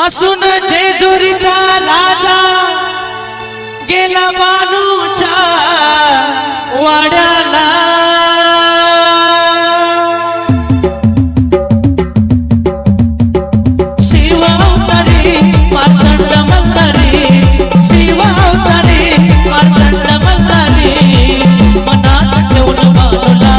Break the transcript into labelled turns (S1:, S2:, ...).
S1: असून जेजुरीचा राजा गेला बानूच्या वाड्याला शिवावतारी मार्तंड मल्हारी शिवावतारी मार्तंड मल्हारी मनात ठेवून बानूला